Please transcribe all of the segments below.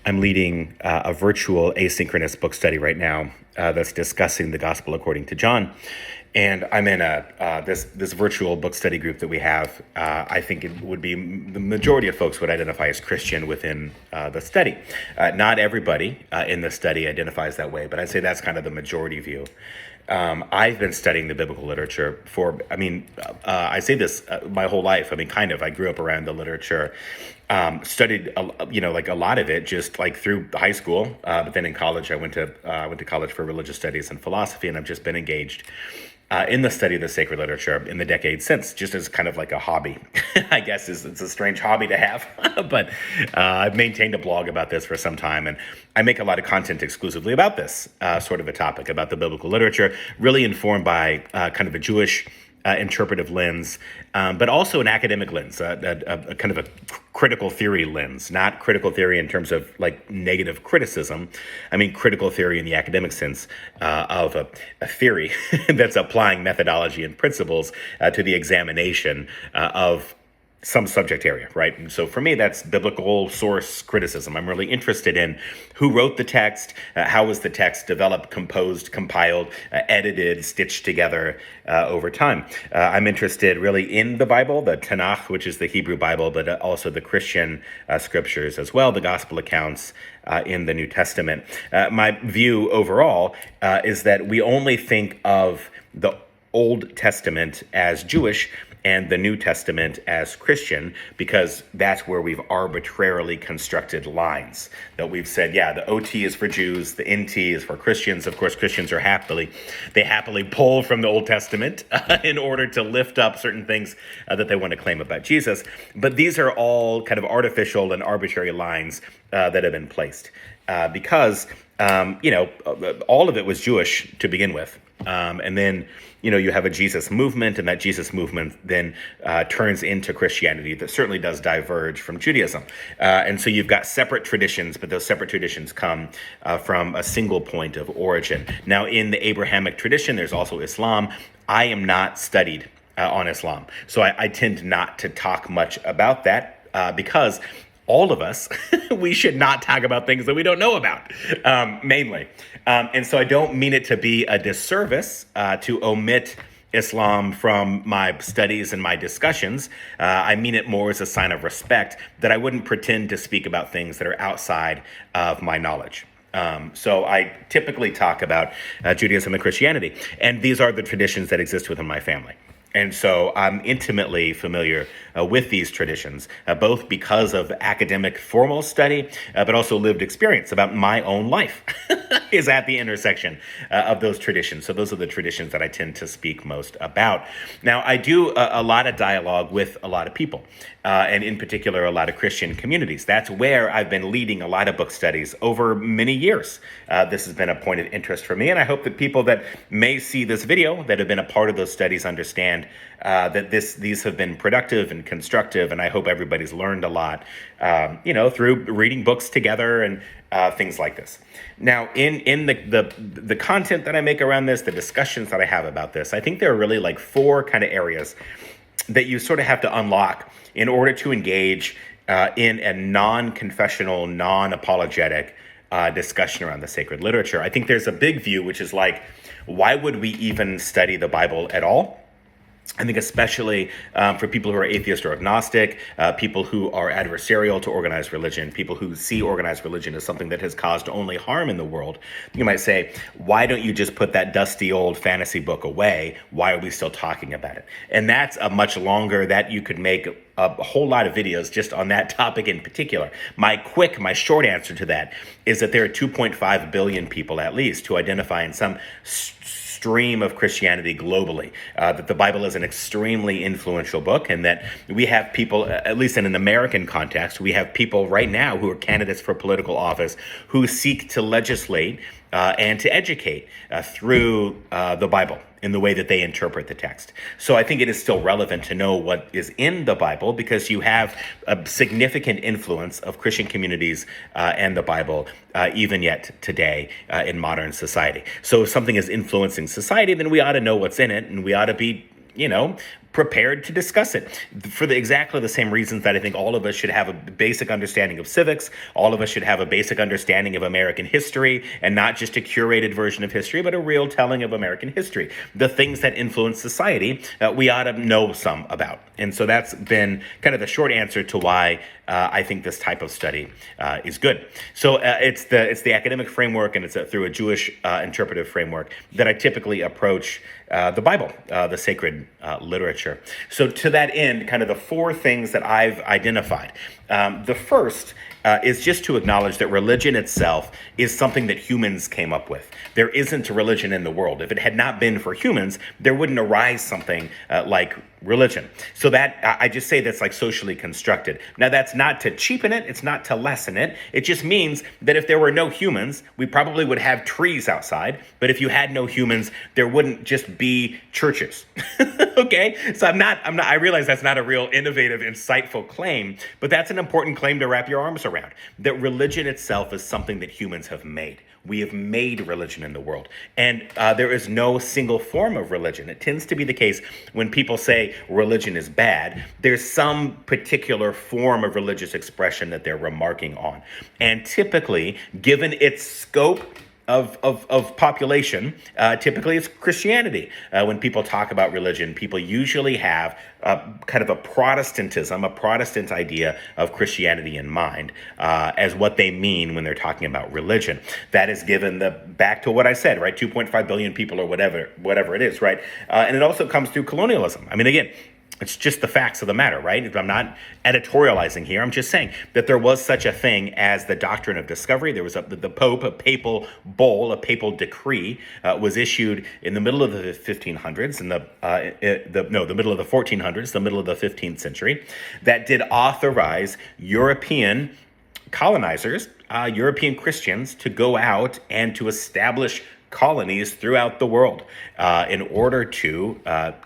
I'm leading a virtual asynchronous book study right now that's discussing the Gospel according to John. And I'm in this virtual book study group that we have. I think it would be the majority of folks would identify as Christian within the study. Not everybody in the study identifies that way, but I'd say that's kind of the majority view. I've been studying the biblical literature I say this my whole life. I grew up around the literature, studied, like a lot of it just like through high school. But then in college, I went to college for religious studies and philosophy, and I've just been engaged in the study of the sacred literature in the decades since, just as kind of like a hobby. I guess it's a strange hobby to have, but I've maintained a blog about this for some time, and I make a lot of content exclusively about this sort of a topic, about the biblical literature, really informed by kind of a Jewish interpretive lens, but also an academic lens, a kind of a critical theory lens, not critical theory in terms of like negative criticism. I mean, critical theory in the academic sense of a theory that's applying methodology and principles to the examination of some subject area, right? And so for me, that's biblical source criticism. I'm really interested in who wrote the text, how was the text developed, composed, compiled, edited, stitched together over time. I'm interested really in the Bible, the Tanakh, which is the Hebrew Bible, but also the Christian scriptures as well, the gospel accounts in the New Testament. My view overall is that we only think of the Old Testament as Jewish and the New Testament as Christian, because that's where we've arbitrarily constructed lines that we've said, yeah, the OT is for Jews, the NT is for Christians. Of course, Christians are happily pull from the Old Testament in order to lift up certain things that they want to claim about Jesus. But these are all kind of artificial and arbitrary lines that have been placed because all of it was Jewish to begin with. And then, you have a Jesus movement, and that Jesus movement then turns into Christianity that certainly does diverge from Judaism. And so you've got separate traditions, but those separate traditions come from a single point of origin. Now, in the Abrahamic tradition, there's also Islam. I am not studied on Islam, so I tend not to talk much about that because all of us, we should not talk about things that we don't know about, mainly. And so I don't mean it to be a disservice to omit Islam from my studies and my discussions. I mean it more as a sign of respect that I wouldn't pretend to speak about things that are outside of my knowledge. So I typically talk about Judaism and Christianity, and these are the traditions that exist within my family. And so I'm intimately familiar with these traditions, both because of academic formal study, but also lived experience about my own life is at the intersection of those traditions. So those are the traditions that I tend to speak most about. Now, I do a lot of dialogue with a lot of people, and in particular, a lot of Christian communities. That's where I've been leading a lot of book studies over many years. This has been a point of interest for me, and I hope that people that may see this video that have been a part of those studies understand that these have been productive and constructive, and I hope everybody's learned a lot, through reading books together and things like this. Now, in the content that I make around this, the discussions that I have about this, I think there are really like four kind of areas that you sort of have to unlock in order to engage in a non-confessional, non-apologetic discussion around the sacred literature. I think there's a big view, which is like, why would we even study the Bible at all? I think especially for people who are atheist or agnostic, people who are adversarial to organized religion, people who see organized religion as something that has caused only harm in the world, you might say, why don't you just put that dusty old fantasy book away? Why are we still talking about it? And that's a much longer, that you could make a whole lot of videos just on that topic in particular. My short answer to that is that there are 2.5 billion people at least who identify in some stream of Christianity globally, that the Bible is an extremely influential book, and that we have people, at least in an American context, we have people right now who are candidates for political office who seek to legislate and to educate through the Bible in the way that they interpret the text. So I think it is still relevant to know what is in the Bible, because you have a significant influence of Christian communities and the Bible even yet today in modern society. So if something is influencing society, then we ought to know what's in it, and we ought to be prepared to discuss it for exactly the same reasons that I think all of us should have a basic understanding of civics. All of us should have a basic understanding of American history, and not just a curated version of history, but a real telling of American history. The things that influence society, we ought to know some about. And so that's been kind of the short answer to why I think this type of study is good. So it's the academic framework, and it's through a Jewish interpretive framework that I typically approach the Bible, the sacred literature. So to that end, kind of the four things that I've identified. The first is just to acknowledge that religion itself is something that humans came up with. There isn't a religion in the world. If it had not been for humans, there wouldn't arise something like religion. So that, I just say that's like socially constructed. Now, that's not to cheapen it. It's not to lessen it. It just means that if there were no humans, we probably would have trees outside. But if you had no humans, there wouldn't just be churches. Okay? So I realize that's not a real innovative, insightful claim, but that's an important claim to wrap your arms around. That religion itself is something that humans have made. We have made religion in the world. And there is no single form of religion. It tends to be the case when people say religion is bad, there's some particular form of religious expression that they're remarking on. And typically, given its scope of population, typically it's Christianity. When people talk about religion, people usually have kind of a Protestantism, a Protestant idea of Christianity in mind as what they mean when they're talking about religion. That is given back to what I said, right? 2.5 billion people or whatever it is, right? And it also comes through colonialism. I mean, again, it's just the facts of the matter, right? I'm not editorializing here. I'm just saying that there was such a thing as the doctrine of discovery. There was the Pope, a papal bull, a papal decree was issued in the middle of the 1500s, the middle of the 1400s, the middle of the 15th century, that did authorize European colonizers, European Christians, to go out and to establish colonies throughout the world in order to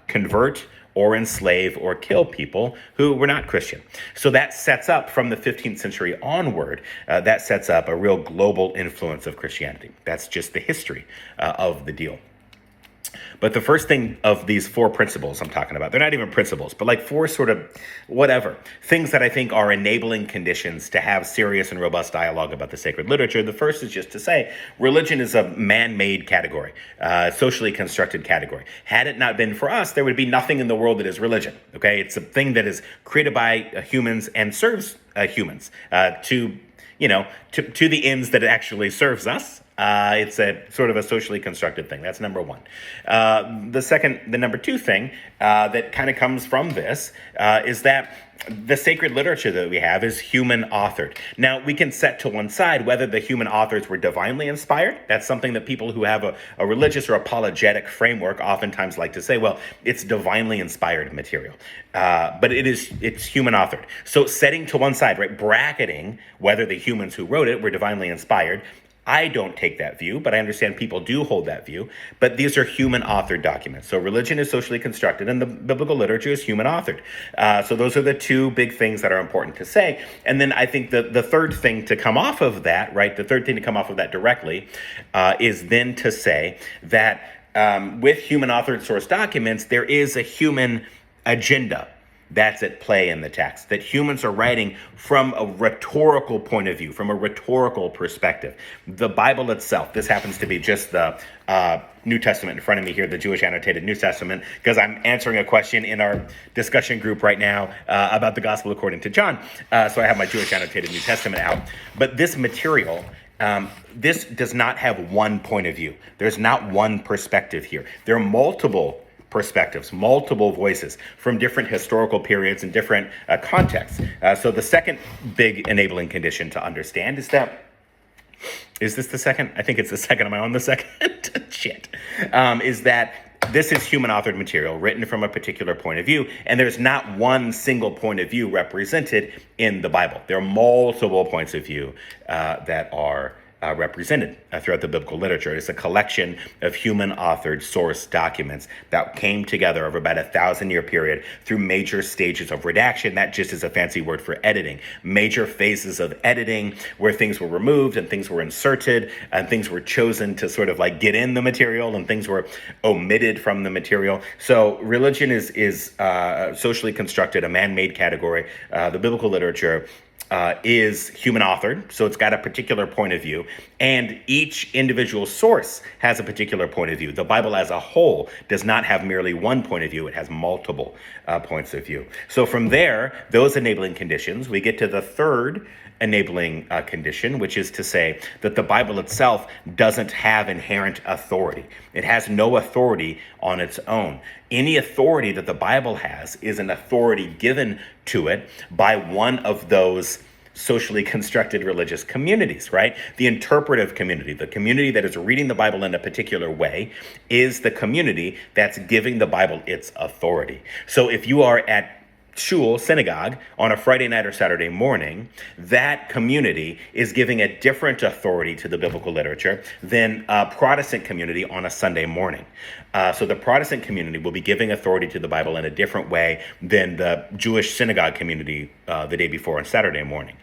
convert or enslave or kill people who were not Christian. So that sets up, from the 15th century onward, that sets up a real global influence of Christianity. That's just the history of the deal. But the first thing of these four principles I'm talking about, they're not even principles, but like four sort of whatever things that I think are enabling conditions to have serious and robust dialogue about the sacred literature. The first is just to say religion is a man-made category, socially constructed category. Had it not been for us, there would be nothing in the world that is religion. Okay, it's a thing that is created by humans and serves humans to the ends that it actually serves us. It's a sort of a socially constructed thing. That's number one. The number two thing that kind of comes from this is that the sacred literature that we have is human authored. Now, we can set to one side whether the human authors were divinely inspired. That's something that people who have a religious or apologetic framework oftentimes like to say, well, it's divinely inspired material. But it's human authored. So setting to one side, right, bracketing whether the humans who wrote it were divinely inspired. I don't take that view, but I understand people do hold that view. But these are human authored documents. So religion is socially constructed and the biblical literature is human authored. So those are the two big things that are important to say. And then I think the third thing to come off of that, right, the third thing to come off of that directly is then to say that with human authored source documents, there is a human agenda that's at play in the text, that humans are writing from a rhetorical point of view, from a rhetorical perspective. The Bible itself, this happens to be just the New Testament in front of me here, the Jewish Annotated New Testament, because I'm answering a question in our discussion group right now about the Gospel according to John. So I have my Jewish Annotated New Testament out. But this material, this does not have one point of view. There's not one perspective here. There are multiple perspectives, multiple voices from different historical periods and different contexts. So the second big enabling condition to understand is that, is this the second? I think it's the second. Am I on the second? Shit. Is that this is human authored material written from a particular point of view, and there's not one single point of view represented in the Bible. There are multiple points of view that are represented throughout the biblical literature. It's a collection of human-authored source documents that came together over about a 1,000-year period through major stages of redaction. That just is a fancy word for editing. Major phases of editing where things were removed and things were inserted and things were chosen to sort of like get in the material and things were omitted from the material. So religion is socially constructed, a man-made category. The biblical literature is human authored, so it's got a particular point of view, and each individual source has a particular point of view. The Bible as a whole does not have merely one point of view, it has multiple points of view. So from there, those enabling conditions, we get to the third enabling condition, which is to say that the Bible itself doesn't have inherent authority. It has no authority on its own. Any authority that the Bible has is an authority given to it by one of those socially constructed religious communities, right? The interpretive community, the community that is reading the Bible in a particular way, is the community that's giving the Bible its authority. So if you are at shul, synagogue, on a Friday night or Saturday morning, that community is giving a different authority to the biblical literature than a Protestant community on a Sunday morning. So the Protestant community will be giving authority to the Bible in a different way than the Jewish synagogue community the day before on Saturday morning.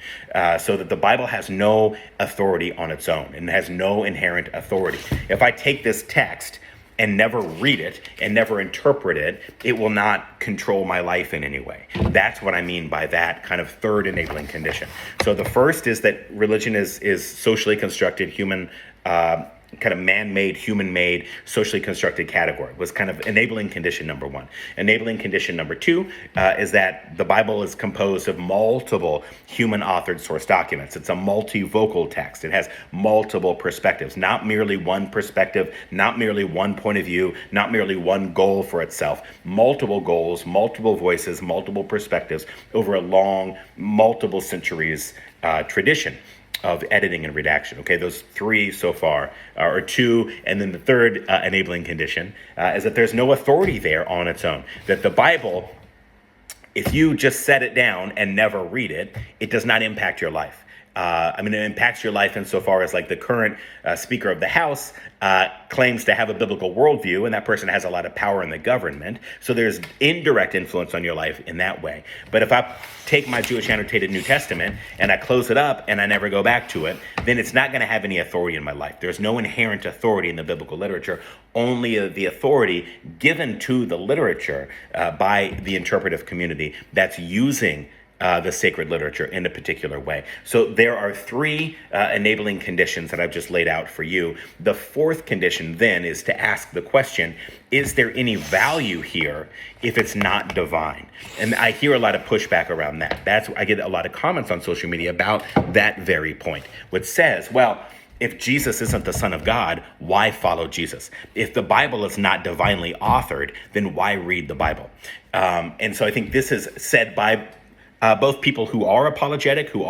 So that the Bible has no authority on its own and has no inherent authority. If I take this text and never read it and never interpret it, it will not control my life in any way. That's what I mean by that kind of third enabling condition. So the first is that religion is socially constructed, human, kind of man-made, human-made, socially constructed category, was kind of enabling condition number one. Enabling condition number two is that the Bible is composed of multiple human-authored source documents. It's a multivocal text. It has multiple perspectives, not merely one perspective, not merely one point of view, not merely one goal for itself. Multiple goals, multiple voices, multiple perspectives over a long, multiple centuries tradition of editing and redaction. Okay, those three so far, or two, and then the third enabling condition is that there's no authority there on its own. That the Bible, if you just set it down and never read it, it does not impact your life. It impacts your life insofar as like the current Speaker of the House claims to have a biblical worldview, and that person has a lot of power in the government. So there's indirect influence on your life in that way. But if I take my Jewish annotated New Testament and I close it up and I never go back to it, then it's not going to have any authority in my life. There's no inherent authority in the biblical literature, only the authority given to the literature by the interpretive community that's using the sacred literature in a particular way. So there are three enabling conditions that I've just laid out for you. The fourth condition then is to ask the question, is there any value here if it's not divine? And I hear a lot of pushback around that. I get a lot of comments on social media about that very point, which says, well, if Jesus isn't the Son of God, why follow Jesus? If the Bible is not divinely authored, then why read the Bible? And so I think this is said by both people who are apologetic, who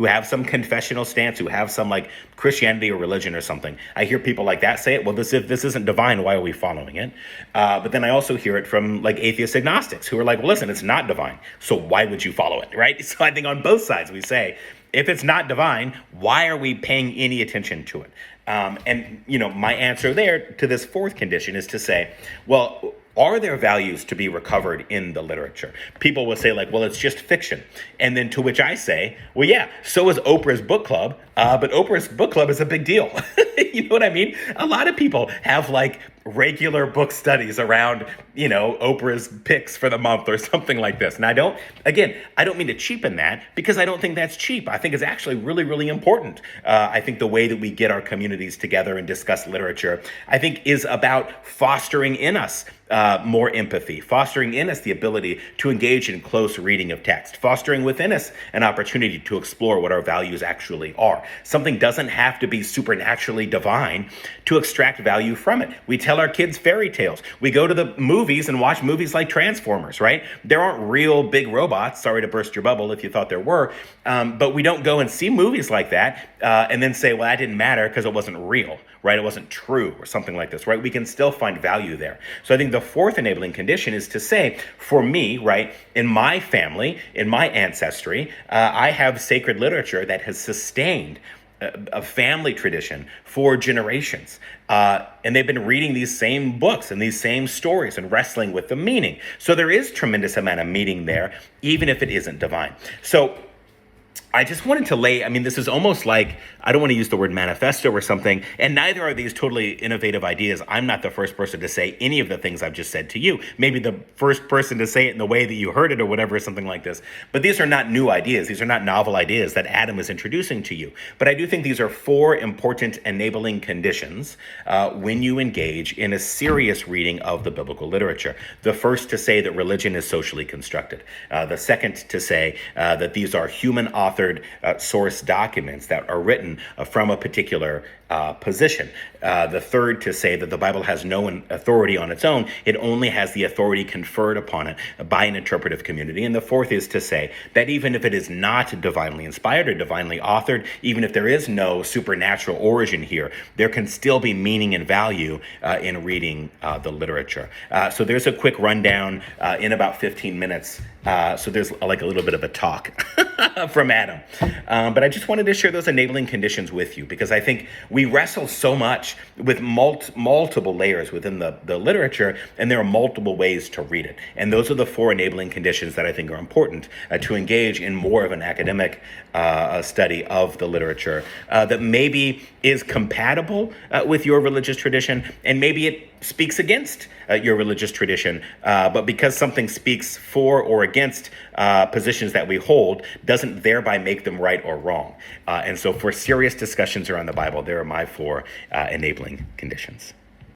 have some confessional stance, who have some like Christianity or religion or something. I hear people like that say it. Well, if this isn't divine, why are we following it? But then I also hear it from like atheist agnostics who are like, well, listen, it's not divine, so why would you follow it, right? So I think on both sides we say, if it's not divine, why are we paying any attention to it? And my answer there to this fourth condition is to say, well, are there values to be recovered in the literature? People will say like, well, it's just fiction. And then to which I say, well, yeah, so is Oprah's book club. But Oprah's book club is a big deal. You know what I mean? A lot of people have like regular book studies around, Oprah's picks for the month or something like this. And I don't mean to cheapen that because I don't think that's cheap. I think it's actually really, really important. I think the way that we get our communities together and discuss literature, I think is about fostering in us more empathy, fostering in us the ability to engage in close reading of text, fostering within us an opportunity to explore what our values actually are. Something doesn't have to be supernaturally divine to extract value from it. We tell our kids fairy tales. We go to the movies and watch movies like Transformers, right? There aren't real big robots. Sorry to burst your bubble if you thought there were. But we don't go and see movies like that and then say, well, that didn't matter because it wasn't real, right? It wasn't true or something like this, right? We can still find value there. So I think the fourth enabling condition is to say, for me, right, in my family, in my ancestry, I have sacred literature that has sustained a family tradition for generations. And they've been reading these same books and these same stories and wrestling with the meaning. So there is tremendous amount of meaning there, even if it isn't divine. So I just wanted to this is almost like, I don't want to use the word manifesto or something, and neither are these totally innovative ideas. I'm not the first person to say any of the things I've just said to you. Maybe the first person to say it in the way that you heard it or whatever, something like this. But these are not new ideas. These are not novel ideas that Adam is introducing to you. But I do think these are 4 important enabling conditions when you engage in a serious reading of the biblical literature. The first to say that religion is socially constructed. The second to say that these are human authored source documents that are written from a particular position. The third to say that the Bible has no authority on its own. It only has the authority conferred upon it by an interpretive community. And the fourth is to say that even if it is not divinely inspired or divinely authored, even if there is no supernatural origin here, there can still be meaning and value in reading the literature. So there's a quick rundown in about 15 minutes. So there's like a little bit of a talk from Adam. But I just wanted to share those enabling conditions with you, because I think we wrestle so much with multiple layers within the literature, and there are multiple ways to read it. And those are the 4 enabling conditions that I think are important to engage in more of an academic study of the literature that maybe is compatible with your religious tradition, and maybe it speaks against your religious tradition, but because something speaks for or against positions that we hold, doesn't thereby make them right or wrong. And so for serious discussions around the Bible, there are my 4 enabling conditions.